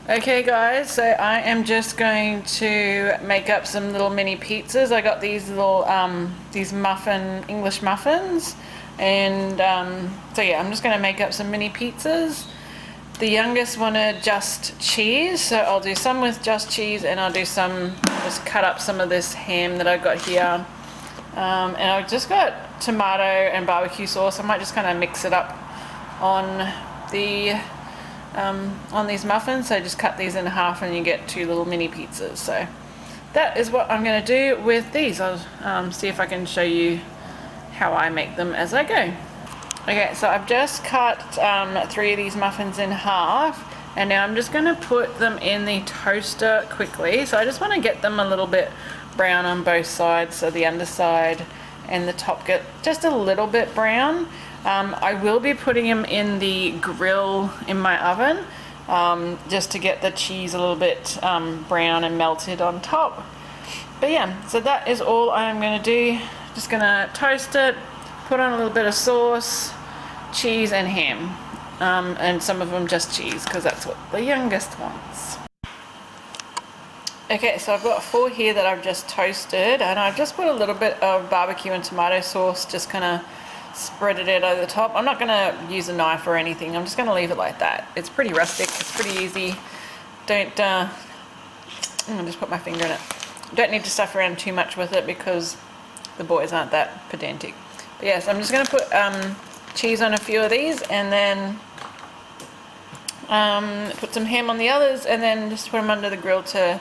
Okay guys, so I am just going to make up some little mini pizzas. I got these little these English muffins, and so yeah, I'm just going to make up some mini pizzas. The youngest wanted just cheese, so I'll do some with just cheese, and I'll do some, just cut up some of this ham that I've got here. And I've just got tomato and barbecue sauce. I might just kind of mix it up on these muffins. So just cut these in half and you get two little mini pizzas. So that is what I'm going to do with these. I'll see if I can show you how I make them as I go. Okay, so I've just cut 3 of these muffins in half, and now I'm just going to put them in the toaster quickly. So I just want to get them a little bit brown on both sides, so the underside and the top get just a little bit brown. I will be putting them in the grill in my oven, just to get the cheese a little bit brown and melted on top. But yeah, so that is all I'm going to do. Just going to toast it, put on a little bit of sauce, cheese and ham, and some of them just cheese because that's what the youngest wants. Okay, so I've got 4 here that I've just toasted, and I've just put a little bit of barbecue and tomato sauce, just kind of spreaded it over the top. I'm not going to use a knife or anything. I'm just going to leave it like that. It's pretty rustic. It's pretty easy. Don't, I'll just put my finger in it. Don't need to stuff around too much with it because the boys aren't that pedantic. But yes, I'm just going to put cheese on a few of these, and then put some ham on the others, and then just put them under the grill to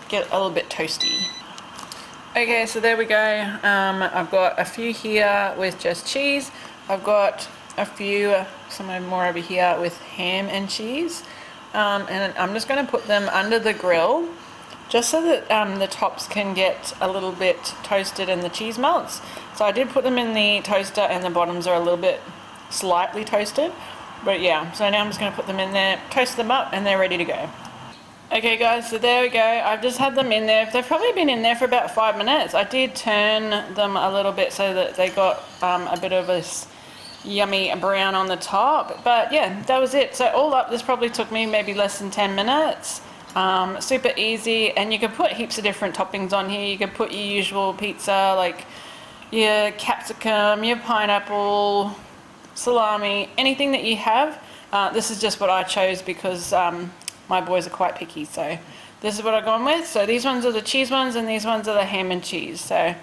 get a little bit toasty. Okay, so there we go. I've got a few here with just cheese. I've got a few, some more over here with ham and cheese. And I'm just going to put them under the grill just so that the tops can get a little bit toasted and the cheese melts. So I did put them in the toaster and the bottoms are a little bit slightly toasted. But yeah, so now I'm just going to put them in there, toast them up, and they're ready to go. Okay guys, so there we go. I've just had them in there. They've probably been in there for about 5 minutes. I did turn them a little bit so that they got a bit of this yummy brown on the top. But yeah, that was it. So all up, this probably took me maybe less than 10 minutes. Super easy, and you can put heaps of different toppings on here. You can put your usual pizza, like your capsicum, your pineapple, salami, anything that you have. This is just what I chose because my boys are quite picky, so this is what I've gone with. So these ones are the cheese ones, and these ones are the ham and cheese. So I'm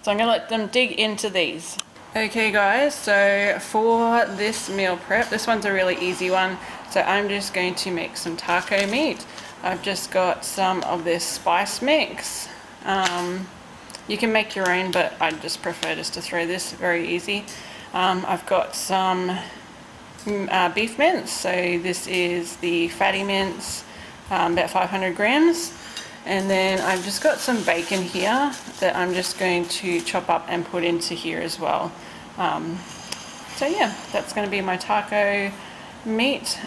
going to let them dig into these. Okay guys, so for this meal prep, this one's a really easy one. So I'm just going to make some taco meat. I've just got some of this spice mix. You can make your own, but I just prefer just to throw this, very easy. I've got some beef mince, so this is the fatty mince, about 500 grams, and then I've just got some bacon here that I'm just going to chop up and put into here as well. So yeah, that's going to be my taco meat.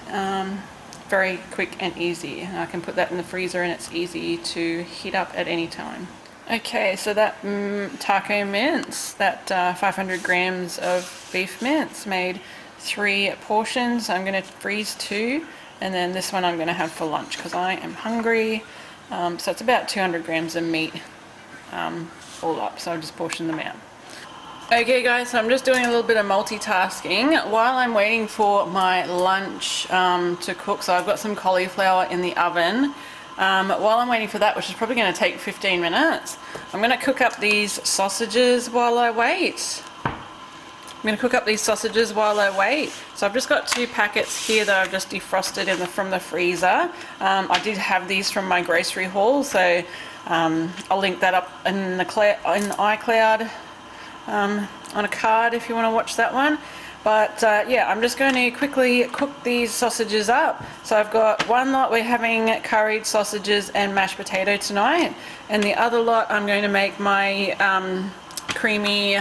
Very quick and easy. I can put that in the freezer and it's easy to heat up at any time. Okay, so that taco mince, that 500 grams of beef mince, made 3 portions. I'm going to freeze 2, and then this one I'm going to have for lunch because I am hungry. So it's about 200 grams of meat all up, so I'll just portion them out. Okay guys, so I'm just doing a little bit of multitasking while I'm waiting for my lunch to cook. So I've got some cauliflower in the oven. While I'm waiting for that, which is probably going to take 15 minutes, I'm going to cook up these sausages while I wait. I'm going to cook up these sausages while I wait. So I've just got 2 packets here that I've just defrosted from the freezer. I did have these from my grocery haul, so I'll link that up in iCloud on a card if you want to watch that one. But yeah, I'm just going to quickly cook these sausages up. So I've got one lot we're having curried sausages and mashed potato tonight, and the other lot I'm going to make my creamy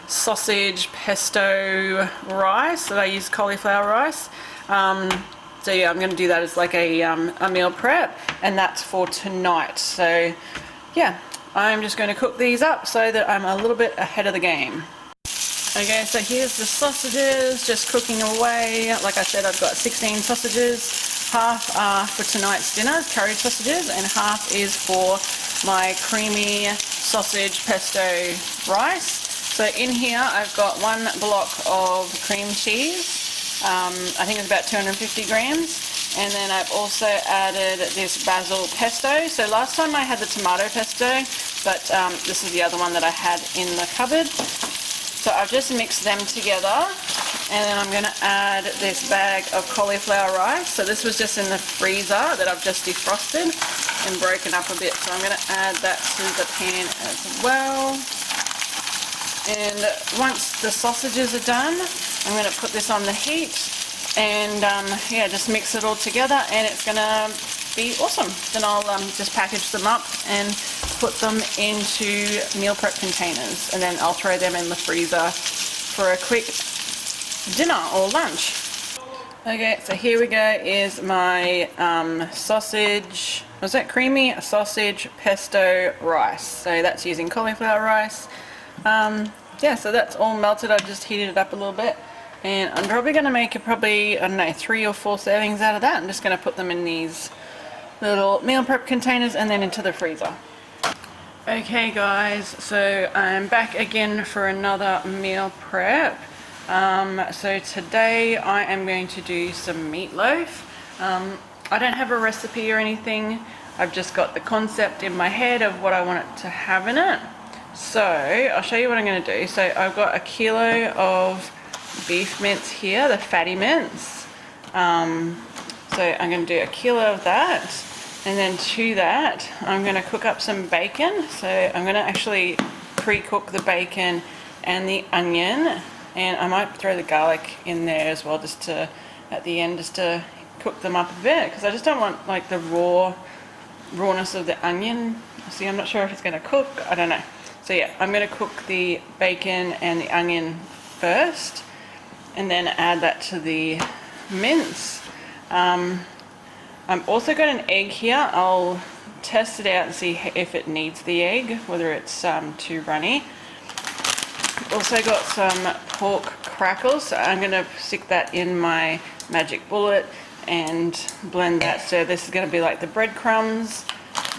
sausage pesto rice that I use cauliflower rice. So yeah, I'm going to do that as like a meal prep, and that's for tonight. So yeah, I'm just going to cook these up so that I'm a little bit ahead of the game. Okay, so here's the sausages just cooking away. Like I said, I've got 16 sausages. half are for tonight's dinner, curry sausages, and half is for my creamy sausage pesto rice. So in here I've got 1 block of cream cheese, I think it's about 250 grams. And then I've also added this basil pesto. So last time I had the tomato pesto, but this is the other one that I had in the cupboard. So I've just mixed them together, and then I'm going to add this bag of cauliflower rice. So this was just in the freezer that I've just defrosted and broken up a bit. So I'm going to add that to the pan as well. And once the sausages are done, I'm going to put this on the heat. And yeah, just mix it all together, and it's gonna be awesome. Then I'll just package them up and put them into meal prep containers, and then I'll throw them in the freezer for a quick dinner or lunch. Okay, so here we go, is my sausage, was that creamy sausage pesto rice. So that's using cauliflower rice. Yeah, so that's all melted. I've just heated it up a little bit. And I'm probably going to make I don't know, 3 or 4 servings out of that. I'm just going to put them in these little meal prep containers and then into the freezer. Okay guys, so I'm back again for another meal prep. So today I am going to do some meatloaf. I don't have a recipe or anything. I've just got the concept in my head of what I want it to have in it. So I'll show you what I'm going to do. So I've got 1 kilo of beef mince here, the fatty mince. So I'm going to do 1 kilo of that, and then to that I'm going to cook up some bacon. So I'm going to actually pre-cook the bacon and the onion, and I might throw the garlic in there as well, just to at the end, just to cook them up a bit, because I just don't want like the rawness of the onion. See, I'm not sure if it's going to cook, I don't know. So yeah, I'm going to cook the bacon and the onion first, and then add that to the mince. I'm also got an egg here. I'll test it out and see if it needs the egg, whether it's too runny. Also got some pork crackles, so I'm going to stick that in my magic bullet and blend that. So this is going to be like the breadcrumbs.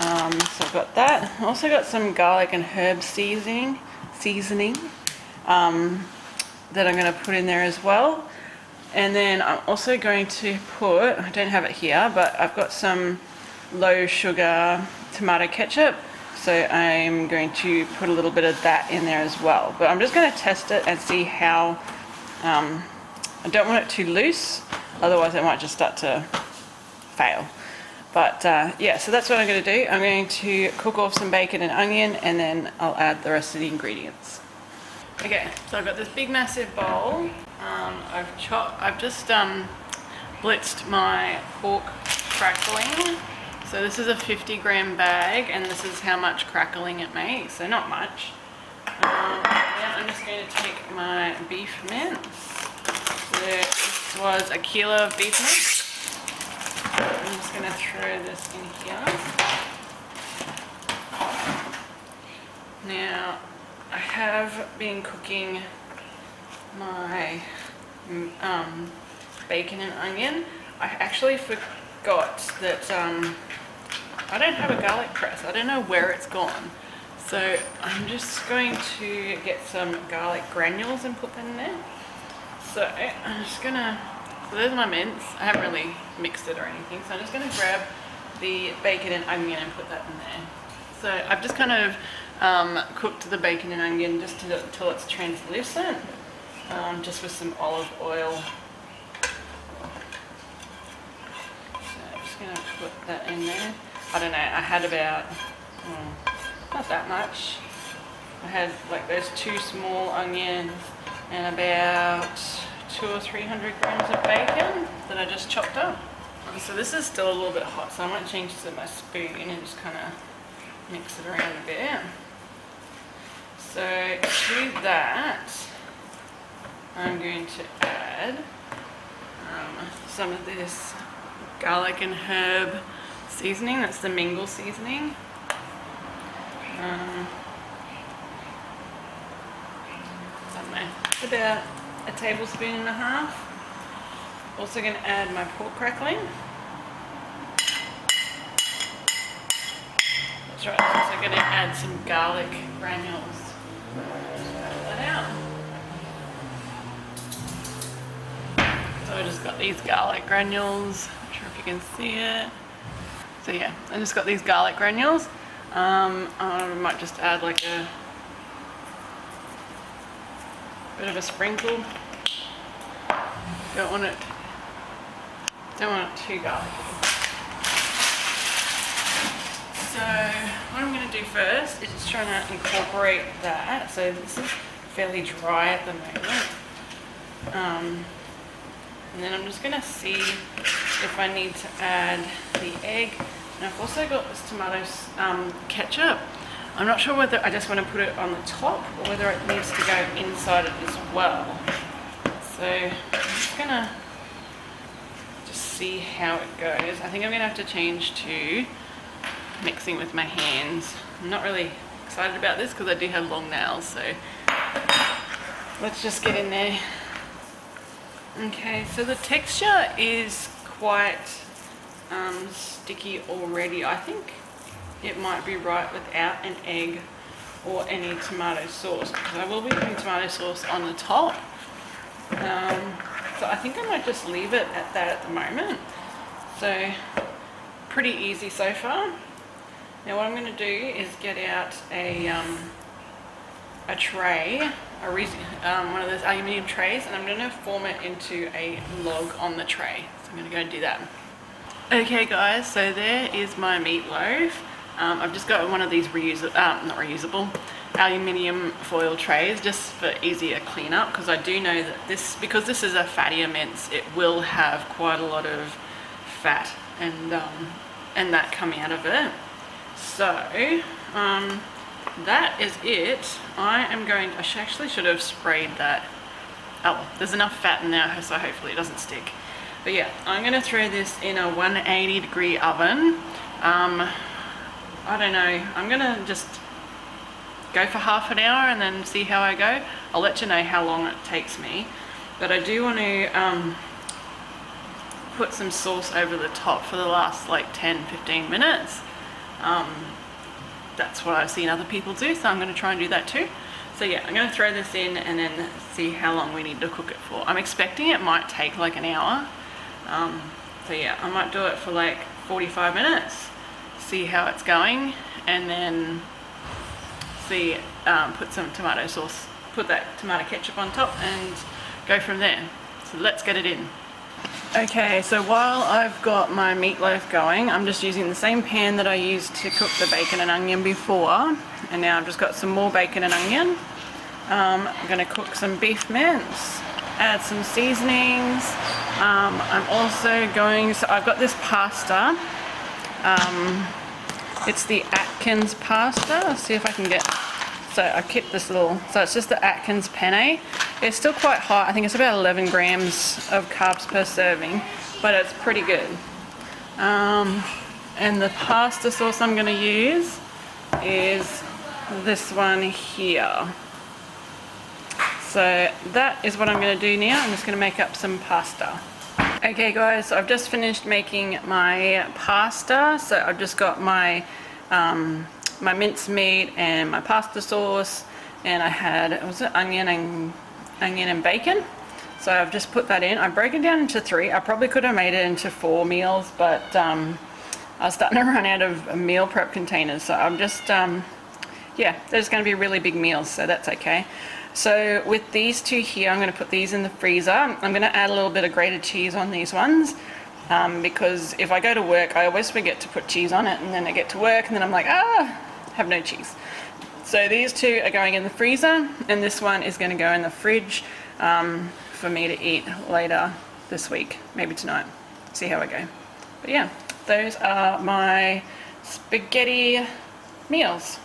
So I've got that. Also got some garlic and herb seasoning. That I'm going to put in there as well. And then I'm also going to put, I don't have it here, but I've got some low sugar tomato ketchup. So I'm going to put a little bit of that in there as well. But I'm just going to test it and see how, I don't want it too loose, otherwise it might just start to fail. But yeah, so that's what I'm going to do. I'm going to cook off some bacon and onion, and then I'll add the rest of the ingredients. Okay, so I've got this big massive bowl. I've just blitzed my pork crackling. So this is a 50 gram bag, and this is how much crackling it makes, so not much. Then I'm just going to take my beef mince. So this was 1 kilo of beef mince. So I'm just going to throw this in here. Now, I have been cooking my bacon and onion. I actually forgot that I don't have a garlic press. I don't know where it's gone. So I'm just going to get some garlic granules and put them in there. So I'm just gonna, so there's my mince. I haven't really mixed it or anything. So I'm just gonna grab the bacon and onion and put that in there. So I've just kind of cooked the bacon and onion just until it's translucent, just with some olive oil. So I'm just going to put that in there. I don't know, I had about, not that much. I had like those 2 small onions and about 200 or 300 grams of bacon that I just chopped up. So this is still a little bit hot, so I might change to my spoon and just kind of mix it around a bit. So to that, I'm going to add some of this garlic and herb seasoning. That's the mingle seasoning. About 1.5 tablespoons. Also going to add my pork crackling. That's right, I'm also going to add some garlic granules. Just add that out. So I just got these garlic granules. Not sure if you can see it. So yeah, I just got these garlic granules. I might just add like a bit of a sprinkle. Don't want it too garlicky. So what I'm going to do first is just trying to incorporate that. So this is fairly dry at the moment. And then I'm just going to see if I need to add the egg. And I've also got this tomato ketchup. I'm not sure whether I just want to put it on the top or whether it needs to go inside it as well. So I'm just going to see how it goes. I think I'm going to have to change to mixing with my hands. I'm not really excited about this because I do have long nails, so let's just get in there. Okay, so the texture is quite sticky already. I think it might be right without an egg or any tomato sauce, because I will be putting tomato sauce on the top. So I think I might just leave it at that at the moment. So pretty easy so far. Now what I'm going to do is get out a tray, one of those aluminium trays, and I'm going to form it into a log on the tray. So I'm going to go and do that. Okay guys, so there is my meatloaf. I've just got one of these not reusable, aluminium foil trays just for easier cleanup, because I do know that because this is a fattier mince, it will have quite a lot of fat and that come out of it. So that is it. I actually should have sprayed that. Oh well, there's enough fat in there, so hopefully it doesn't stick. But yeah, I'm going to throw this in a 180-degree oven. I don't know, I'm going to just go for half an hour and then see how I go. I'll let you know how long it takes me. But I do want to put some sauce over the top for the last like 10-15 minutes. That's what I've seen other people do, so I'm going to try and do that too. So yeah, I'm going to throw this in and then see how long we need to cook it for. I'm expecting it might take like an hour. So yeah, I might do it for like 45 minutes, see how it's going, and then see, put some tomato sauce, put that tomato ketchup on top and go from there. So let's get it in. Okay, so while I've got my meatloaf going, I'm just using the same pan that I used to cook the bacon and onion before, and now I've just got some more bacon and onion. I'm going to cook some beef mince, add some seasonings. I'm also so I've got this pasta. It's the Atkins pasta. Let's see if I can so I kept this so it's just the Atkins penne. It's still quite hot. I think it's about 11 grams of carbs per serving, but it's pretty good. And the pasta sauce I'm going to use is this one here. So that is what I'm going to do now. I'm just going to make up some pasta. Okay guys, so I've just finished making my pasta. So I've just got my my mincemeat and my pasta sauce, and I had onion and bacon. So I've just put that in. I broke it down into 3. I probably could have made it into 4 meals, but I was starting to run out of meal prep containers. So I'm just yeah, there's going to be really big meals, so that's okay. So with these 2 here, I'm going to put these in the freezer. I'm going to add a little bit of grated cheese on these ones, because if I go to work, I always forget to put cheese on it, and then I get to work and then I'm like, have no cheese. So these 2 are going in the freezer, and this one is going to go in the fridge for me to eat later this week, maybe tonight. See how I go. But yeah, those are my spaghetti meals.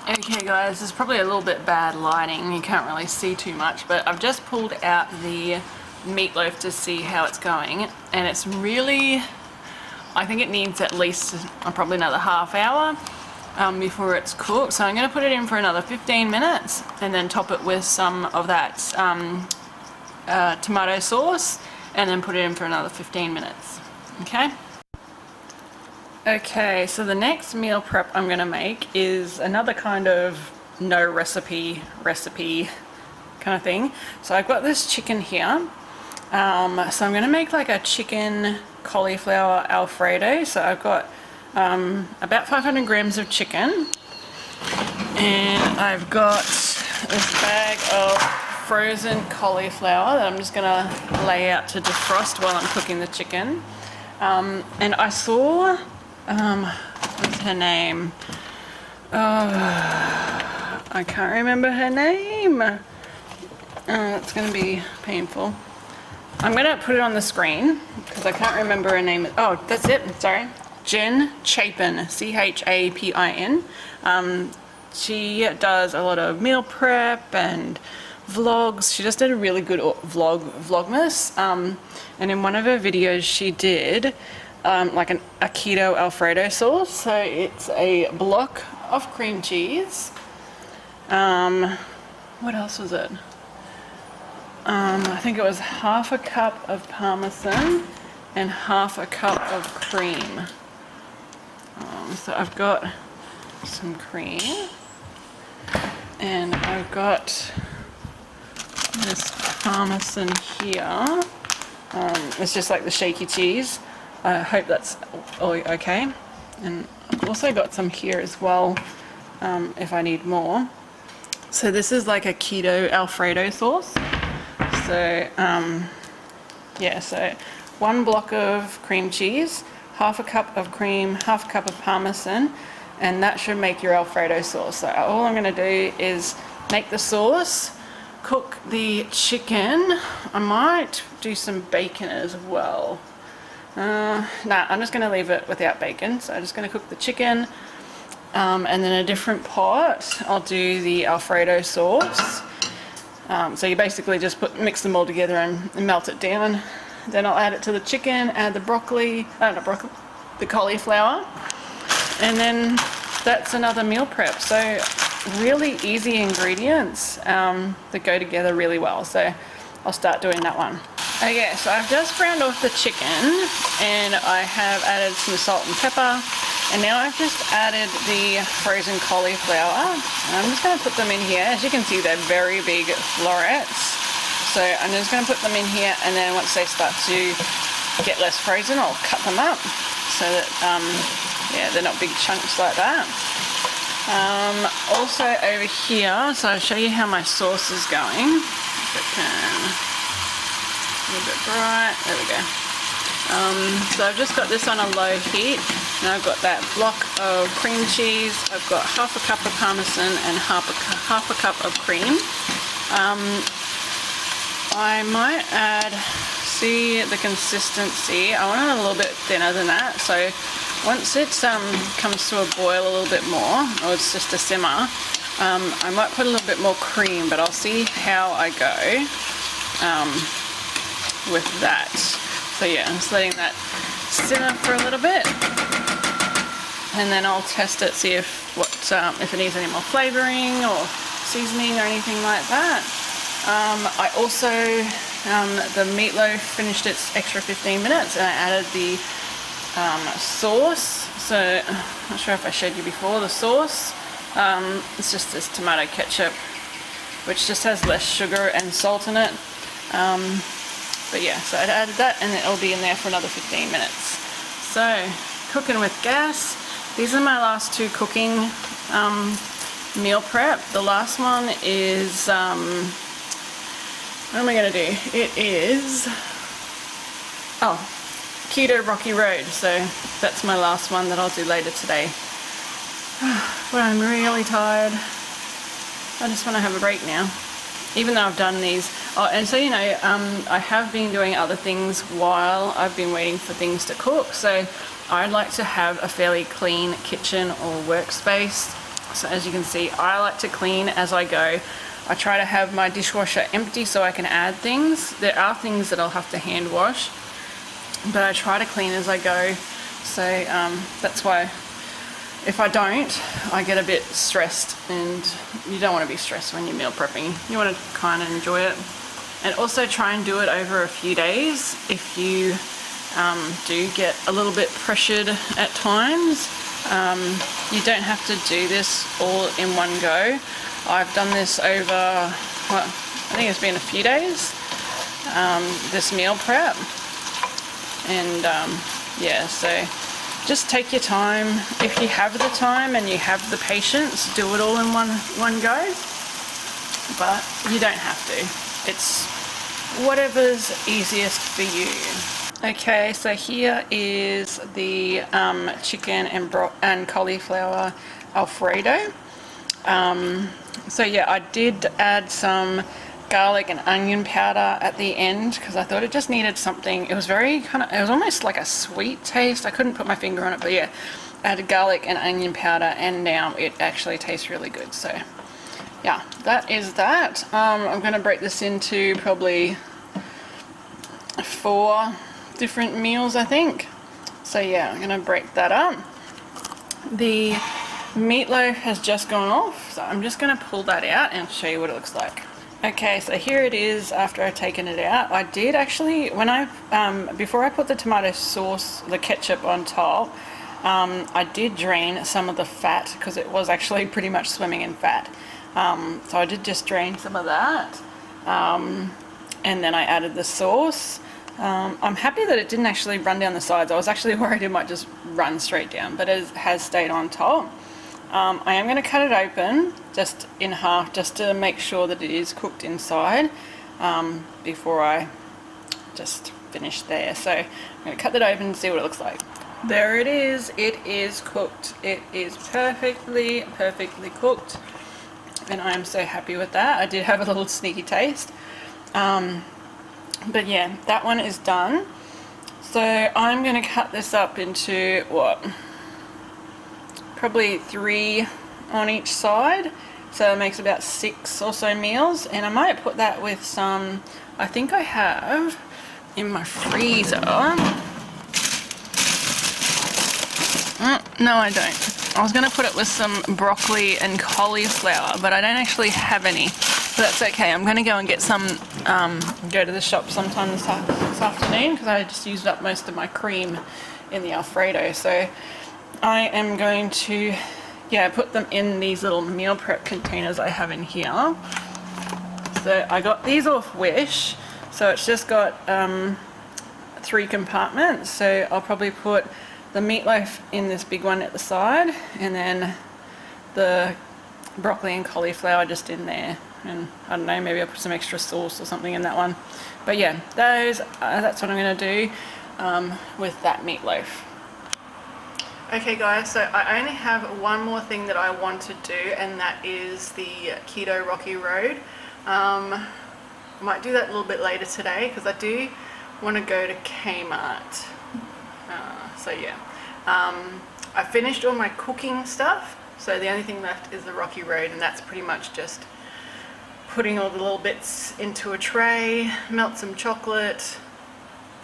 Okay guys, there's probably a little bit bad lighting, you can't really see too much, but I've just pulled out the meatloaf to see how it's going, and it's really, I think it needs at least probably another half hour before it's cooked. So I'm going to put it in for another 15 minutes and then top it with some of that tomato sauce, and then put it in for another 15 minutes. Okay. Okay, so the next meal prep I'm gonna make is another kind of no recipe kind of thing. So I've got this chicken here. So I'm gonna make like a chicken cauliflower alfredo. So I've got about 500 grams of chicken, and I've got this bag of frozen cauliflower that I'm just gonna lay out to defrost while I'm cooking the chicken. And I saw, what's her name? I can't remember her name. It's going to be painful. I'm going to put it on the screen because I can't remember her name. Oh, that's it. Sorry. Jen Chapin, Chapin. She does a lot of meal prep and vlogs. She just did a really good vlogmas. And in one of her videos she did like a keto alfredo sauce. So it's a block of cream cheese. What else was it? I think it was half a cup of parmesan and half a cup of cream. So I've got some cream, and I've got this parmesan here. It's just like the shaky cheese. I hope that's all okay. And I've also got some here as well, if I need more. So this is like a keto alfredo sauce. So yeah, so 1 block of cream cheese, half a cup of cream, half a cup of parmesan, and that should make your alfredo sauce. So all I'm going to do is make the sauce, cook the chicken. I might do some bacon as well. Nah, I'm just going to leave it without bacon. So I'm just going to cook the chicken, and then a different pot I'll do the alfredo sauce. So you basically just mix them all together and melt it down. Then I'll add it to the chicken, add the the cauliflower, and then that's another meal prep. So really easy ingredients that go together really well. So I'll start doing that one. Okay, so I've just browned off the chicken, and I have added some salt and pepper, and now I've just added the frozen cauliflower. And I'm just going to put them in here. As you can see, they're very big florets. So I'm just going to put them in here, and then once they start to get less frozen, I'll cut them up so that yeah, they're not big chunks like that. Also over here, so I'll show you how my sauce is going. If it can, a little bit bright, there we go. So I've just got this on a low heat, and I've got that block of cream cheese. I've got half a cup of parmesan and half a cup of cream. I might add, see the consistency, I want it a little bit thinner than that. So once it comes to a boil a little bit more, or it's just a simmer, I might put a little bit more cream, but I'll see how I go with that. So yeah, I'm just letting that simmer for a little bit, and then I'll test it, see if it needs any more flavoring or seasoning or anything like that. I also, the meatloaf finished its extra 15 minutes, and I added the sauce. So I'm not sure if I showed you before the sauce. It's just this tomato ketchup, which just has less sugar and salt in it. But yeah, so I added that, and it'll be in there for another 15 minutes. So cooking with gas. These are my last 2 cooking meal prep. The last one is what am I going to do? It is, Keto Rocky Road. So that's my last one that I'll do later today. But I'm really tired. I just want to have a break now. Even though I've done these. Oh, and so, you know, I have been doing other things while I've been waiting for things to cook. So I'd like to have a fairly clean kitchen or workspace. So as you can see, I like to clean as I go. I try to have my dishwasher empty so I can add things. There are things that I'll have to hand wash, but I try to clean as I go. So that's why if I don't, I get a bit stressed, and you don't want to be stressed when you're meal prepping. You want to kind of enjoy it, and also try and do it over a few days. If you do get a little bit pressured at times. You don't have to do this all in one go. I've done this over, well, I think it's been a few days, this meal prep. And yeah, so just take your time. If you have the time and you have the patience, do it all in one go. But you don't have to. It's whatever's easiest for you. Okay, so here is the chicken and cauliflower alfredo. So yeah, I did add some garlic and onion powder at the end because I thought it just needed something. It was very it was almost like a sweet taste. I couldn't put my finger on it, but yeah, I added garlic and onion powder, and now it actually tastes really good. So yeah, that is that. I'm going to break this into probably 4 different meals, I think. So yeah, I'm going to break that up. The meatloaf has just gone off, so I'm just going to pull that out and show you what it looks like. Okay, so here it is after I've taken it out. I did actually, when before I put the tomato sauce, the ketchup on top, I did drain some of the fat because it was actually pretty much swimming in fat. So I did just drain some of that, and then I added the sauce. I'm happy that it didn't actually run down the sides. I was actually worried it might just run straight down, but it has stayed on top. I am going to cut it open just in half, just to make sure that it is cooked inside, before I just finish there. So I'm going to cut that open and see what it looks like. There it is. It is cooked. It is perfectly cooked, and I am so happy with that. I did have a little sneaky taste, but yeah, that one is done. So I'm going to cut this up into probably 3 on each side, so it makes about 6 or so meals. And I might put that with some, I think I have in my freezer. No, I don't. I was going to put it with some broccoli and cauliflower, but I don't actually have any. But that's okay. I'm going to go and get some, go to the shop sometime this afternoon, because I just used up most of my cream in the Alfredo. So I am going to, yeah, put them in these little meal prep containers I have in here. So I got these off Wish. So it's just got 3 compartments. So I'll probably put the meatloaf in this big one at the side, and then the broccoli and cauliflower just in there. And I don't know, maybe I'll put some extra sauce or something in that one. But yeah, that's what I'm going to do with that meatloaf. Okay guys, so I only have one more thing that I want to do, and that is the Keto Rocky Road. I might do that a little bit later today because I do want to go to Kmart. So yeah, I finished all my cooking stuff, so the only thing left is the Rocky Road, and that's pretty much just putting all the little bits into a tray, melt some chocolate,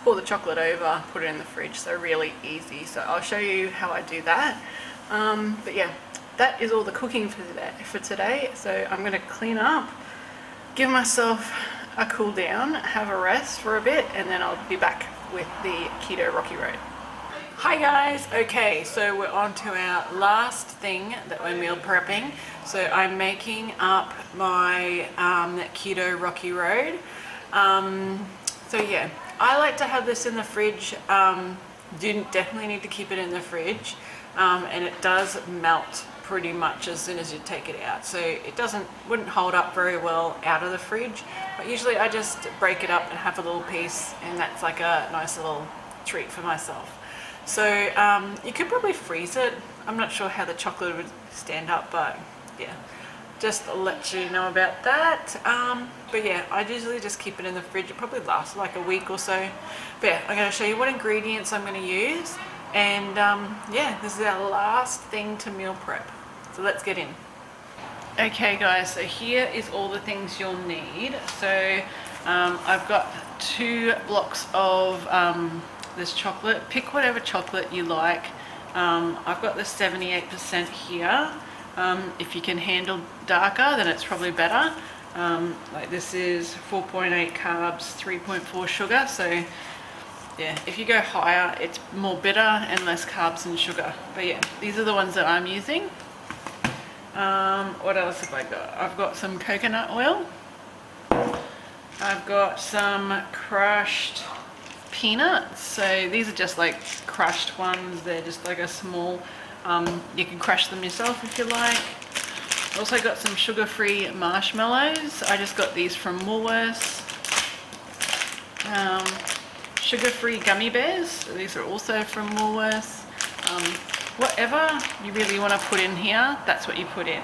pour the chocolate over, put it in the fridge. So really easy. So I'll show you how I do that. But yeah, that is all the cooking for today. So I'm going to clean up, give myself a cool down, have a rest for a bit, and then I'll be back with the Keto Rocky Road. Hi guys, okay, so we're on to our last thing that we're meal prepping. So I'm making up my Keto Rocky Road. So yeah, I like to have this in the fridge. You definitely need to keep it in the fridge, and it does melt pretty much as soon as you take it out. So it wouldn't hold up very well out of the fridge, but usually I just break it up and have a little piece, and that's like a nice little treat for myself. So you could probably freeze it. I'm not sure how the chocolate would stand up, but yeah, just to let you know about that. But yeah, I usually just keep it in the fridge. It probably lasts like a week or so. But yeah, I'm going to show you what ingredients I'm going to use. And yeah, this is our last thing to meal prep. So let's get in. Okay guys, so here is all the things you'll need. So I've got 2 blocks of this chocolate. Pick whatever chocolate you like. I've got the 78% here. If you can handle darker, then it's probably better. Like this is 4.8 carbs, 3.4 sugar, so yeah, if you go higher, it's more bitter and less carbs and sugar. But yeah, these are the ones that I'm using. What else have I got? I've got some coconut oil. I've got some crushed peanuts. So these are just like crushed ones. They're just like a small, you can crush them yourself if you like. Also got some sugar-free marshmallows. I just got these from Woolworths. Sugar-free gummy bears. So these are also from Woolworths. Whatever you really want to put in here, that's what you put in.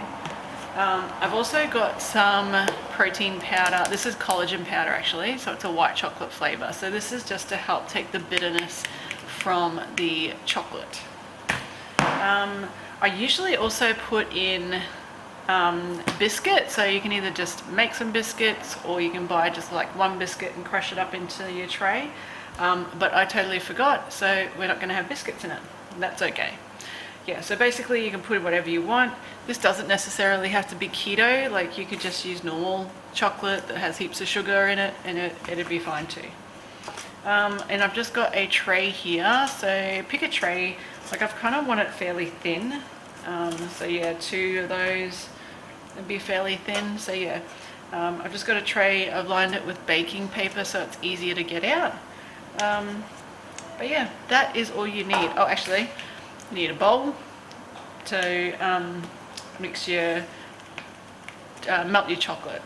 I've also got some protein powder. This is collagen powder actually, so it's a white chocolate flavor. So this is just to help take the bitterness from the chocolate. I usually also put in biscuits, so you can either just make some biscuits or you can buy just like one biscuit and crush it up into your tray. But I totally forgot, so we're not going to have biscuits in it. That's okay. Yeah, so basically you can put whatever you want. This doesn't necessarily have to be keto, like you could just use normal chocolate that has heaps of sugar in it and it'd be fine too. And I've just got a tray here, so pick a tray. Like I've kind of want it fairly thin. So yeah, 2 of those would be fairly thin. So yeah, I've just got a tray. I've lined it with baking paper so it's easier to get out. But yeah, that is all you need. Oh, actually, you need a bowl to mix your, melt your chocolate.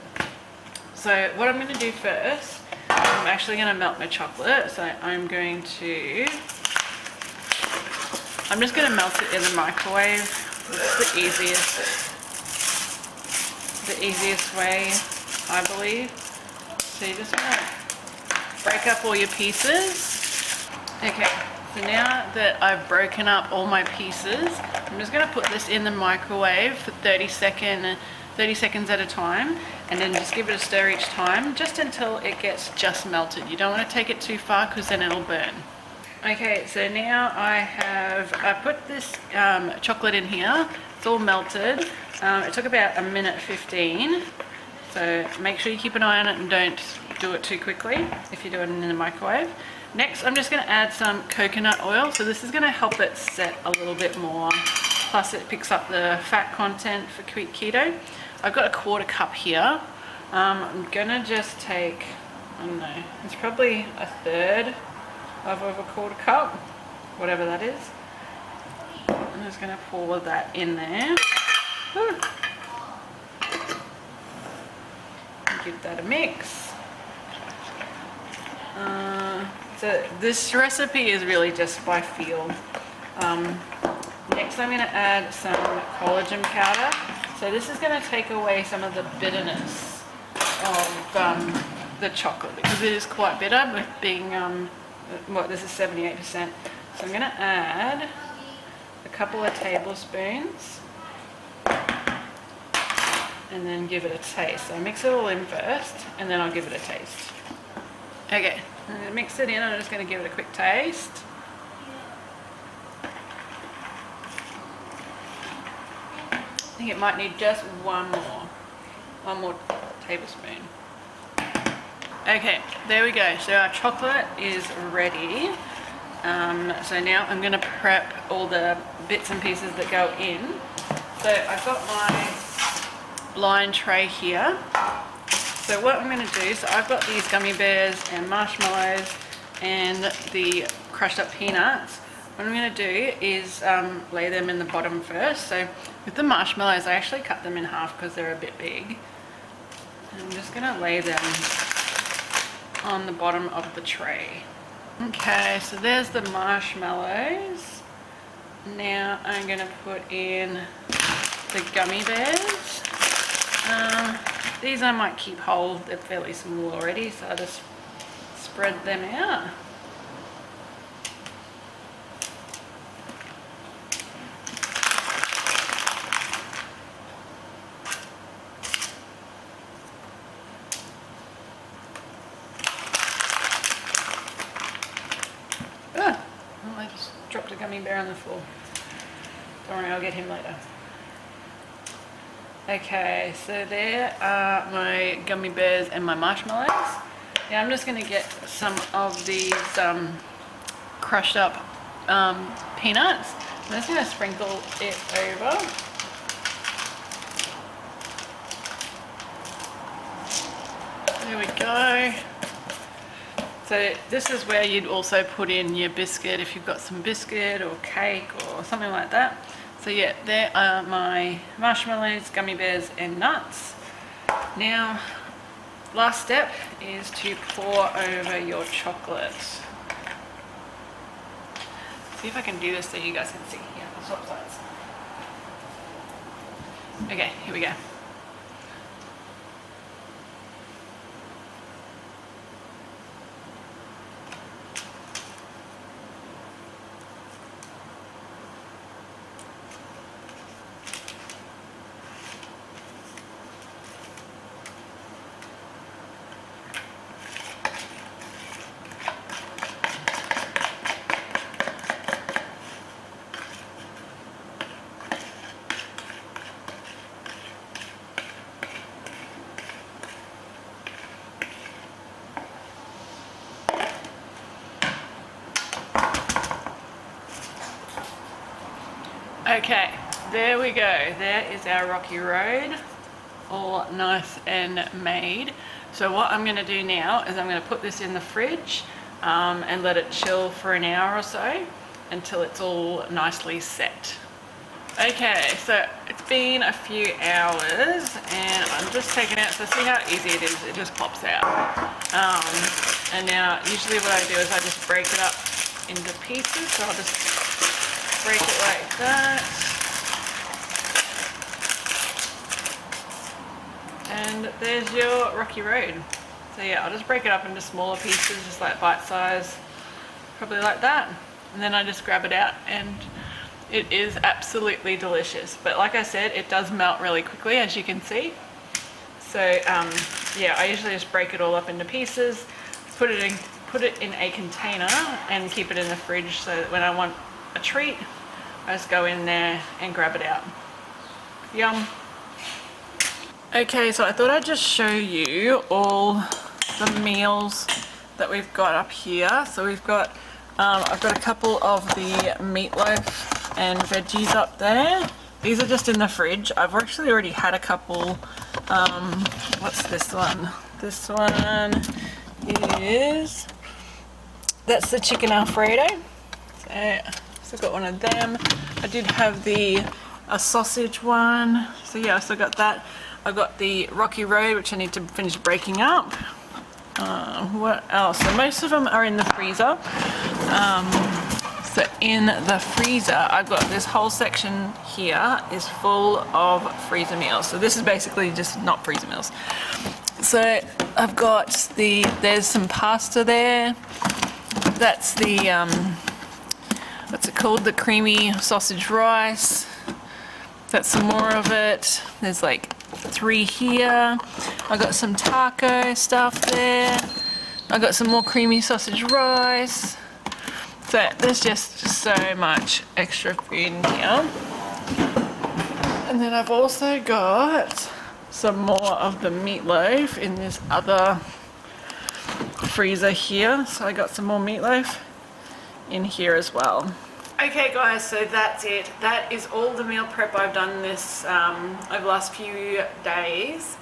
So what I'm going to do first, I'm actually going to melt my chocolate. So I'm just going to melt it in the microwave. It's the easiest way, I believe. So you just want to break up all your pieces. Okay, so now that I've broken up all my pieces, I'm just going to put this in the microwave for 30 seconds at a time, and then just give it a stir each time, just until it gets just melted. You don't want to take it too far because then it'll burn. Okay, so now I put this chocolate in here. It's all melted. It took about 1:15. So make sure you keep an eye on it and don't do it too quickly if you're doing it in the microwave. Next, I'm just going to add some coconut oil. So this is going to help it set a little bit more. Plus it picks up the fat content for keto. I've got a 1/4 cup here. I'm going to just take, I don't know, it's probably 1/3 of a 1/4 cup, whatever that is. I'm just going to pour that in there. Whew. Give that a mix. So this recipe is really just by feel. Next I'm going to add some collagen powder. So this is going to take away some of the bitterness of the chocolate, because it is quite bitter with being, this is 78%. So I'm going to add a couple of tablespoons and then give it a taste. So mix it all in first and then I'll give it a taste. Okay, I'm going to mix it in. I'm just going to give it a quick taste. I think it might need just one more tablespoon. Okay, there we go. So our chocolate is ready. So now I'm going to prep all the bits and pieces that go in. So I've got my line tray here. So what I'm going to do, so I've got these gummy bears and marshmallows and the crushed up peanuts. What I'm going to do is lay them in the bottom first. So with the marshmallows, I actually cut them in half because they're a bit big. I'm just going to lay them on the bottom of the tray. Okay, so there's the marshmallows. Now I'm going to put in the gummy bears. These I might keep whole, they're fairly small already, so I'll just spread them out. I just dropped a gummy bear on the floor. Don't worry, I'll get him later. Okay, so there are my gummy bears and my marshmallows. Now I'm just going to get some of these crushed up peanuts. I'm just going to sprinkle it over. There we go. So this is where you'd also put in your biscuit if you've got some biscuit or cake or something like that. So yeah, there are my marshmallows, gummy bears and nuts. Now, last step is to pour over your chocolate. See if I can do this so you guys can see. Yeah, I'll swap sides. Okay, here we go. Okay, there we go. There is our rocky road, all nice and made. So what I'm going to do now is I'm going to put this in the fridge and let it chill for an hour or so until it's all nicely set. Okay, so it's been a few hours and I'm just taking it out. So see how easy it is, it just pops out. And now usually what I do is I just break it up into pieces. So I'll just break it like that. And there's your rocky road. So yeah, I'll just break it up into smaller pieces, just like bite size, probably like that. And then I just grab it out and it is absolutely delicious. But like I said, it does melt really quickly, as you can see. So yeah, I usually just break it all up into pieces, put it in a container and keep it in the fridge so that when I want a treat, I just go in there and grab it out. Yum. Okay, so I thought I'd just show you all the meals that we've got up here. So we've got, I've got a couple of the meatloaf and veggies up there. These are just in the fridge. I've actually already had a couple. What's this one? This one is, that's the chicken alfredo. So I've got one of them. I did have a sausage one. So yeah, I still got that. I've got the rocky road, which I need to finish breaking up. What else? So most of them are in the freezer. So in the freezer, I've got this whole section here is full of freezer meals. So this is basically just not freezer meals. So I've got there's some pasta there. That's the, what's it called? The creamy sausage rice. That's some more of it. There's like 3 here. I got some taco stuff there. I got some more creamy sausage rice. So there's just so much extra food in here. And then I've also got some more of the meatloaf in this other freezer here. So I got some more meatloaf in here as well. Okay guys, so that's it. That is all the meal prep I've done this over the last few days.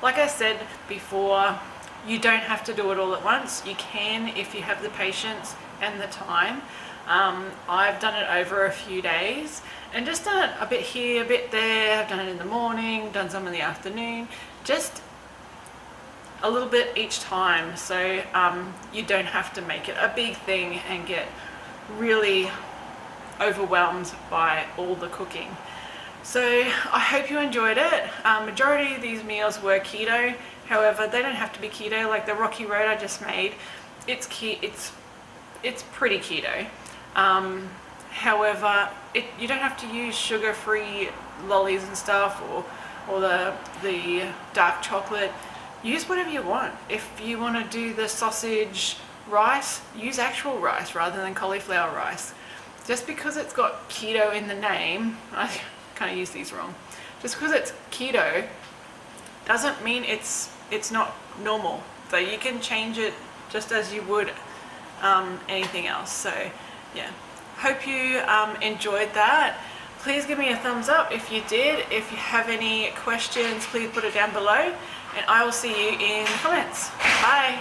Like I said before, you don't have to do it all at once. You can if you have the patience and the time. I've done it over a few days and just done it a bit here, a bit there. I've done it in the morning, done some in the afternoon, just a little bit each time. So you don't have to make it a big thing and get really overwhelmed by all the cooking. So I hope you enjoyed it. Majority of these meals were keto. However, they don't have to be keto. Like the rocky road I just made, it's pretty keto. However, you don't have to use sugar-free lollies and stuff or the dark chocolate. Use whatever you want. If you want to do the sausage rice, use actual rice rather than cauliflower rice. Just because it's got keto in the name, I kind of use these wrong. Just because it's keto doesn't mean it's not normal. So you can change it just as you would anything else. So yeah, hope you enjoyed that. Please give me a thumbs up if you did. If you have any questions, please put it down below, and I will see you in the comments. Bye.